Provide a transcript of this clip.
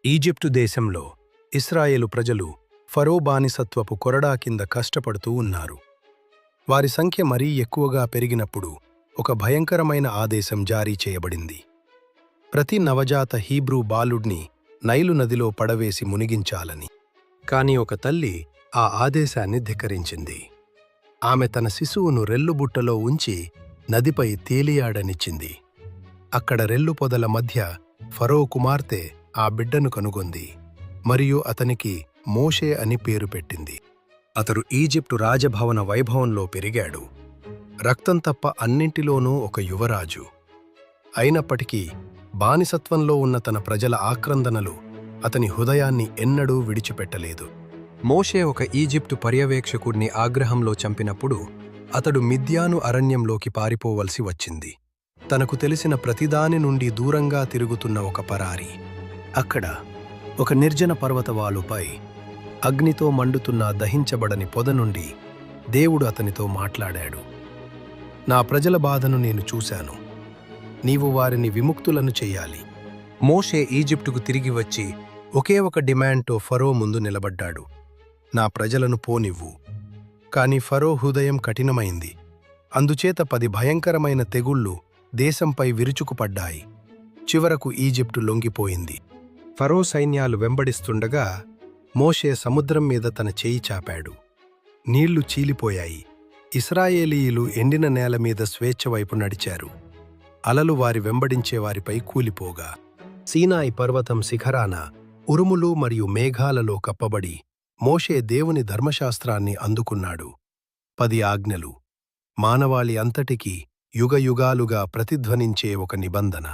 Egypt దేశంలో ఇశ్రాయేలు ప్రజలు ఫరో బానిసత్వపు కొరడా కింద కష్టపడుతూ ఉన్నారు. వారి సంఖ్య మరీ ఎక్కువగా పెరిగినప్పుడు ఒక భయంకరమైన ఆదేశం జారీ చేయబడింది. ప్రతి నవజాత హీబ్రూ బాలుడ్ని నైలు నదిలో పడవేసి మునిగించాలని. కాని ఒక తల్లి ఆ ఆదేశాన్ని ధిక్కరించింది. ఆమె తన శిశువును రెల్లుబుట్టలో ఉంచి నదిపై తేలియాడనిచ్చింది. అక్కడ రెల్లు పొదల మధ్య ఫరో కుమార్తె ఆ బిడ్డను కనుగొంది మరియు అతనికి మోషే అని పేరు పెట్టింది. అతడు ఈజిప్టు రాజభవన వైభవంలో పెరిగాడు. రక్తం తప్ప అన్నింటిలోనూ ఒక యువరాజు. అయినప్పటికీ బానిసత్వంలో ఉన్న తన ప్రజల ఆక్రందనలు అతని హృదయాన్ని ఎన్నడూ విడిచిపెట్టలేదు. మోషే ఒక ఈజిప్టు పర్యవేక్షకుడిని ఆగ్రహంలో చంపినప్పుడు అతడు మిద్యాను అరణ్యంలోకి పారిపోవలసి వచ్చింది. తనకు తెలిసిన ప్రతిదాని నుండి దూరంగా తిరుగుతున్న ఒక పరారి. అక్కడ ఒక నిర్జన పర్వతవాలుపై అగ్నితో మండుతున్న దహించబడని పొద నుండి దేవుడు అతనితో మాట్లాడాడు. నా ప్రజల బాధను నేను చూశాను. నీవు వారిని విముక్తులను చెయ్యాలి. మోషే ఈజిప్టుకు తిరిగి వచ్చి ఒకే ఒక డిమాండ్తో ఫరో ముందు నిలబడ్డాడు. నా ప్రజలను పోనివ్వు. కాని ఫరో హృదయం కఠినమైంది. అందుచేత 10 భయంకరమైన తెగుళ్ళు దేశంపై విరుచుకుపడ్డాయి. చివరకు ఈజిప్టు లొంగిపోయింది. ఫరో సైన్యాలు వెంబడిస్తుండగా మోషే సముద్రం మీద తన చేయి చాపాడు. నీళ్లు చీలిపోయాయి. ఇశ్రాయేలీయులు ఎండిన నేల మీద స్వేచ్ఛ వైపు నడిచారు. అలలు వారి వెంబడించే వారిపై కూలిపోగా సీనాయి పర్వతం శిఖరాన ఉరుములు మరియు మేఘాలలో కప్పబడి మోషే దేవుని ధర్మశాస్త్రాన్ని అందుకున్నాడు. 10 ఆజ్ఞలు మానవాళి అంతటికీ యుగయుగాలుగా ప్రతిధ్వనించే ఒక నిబంధన.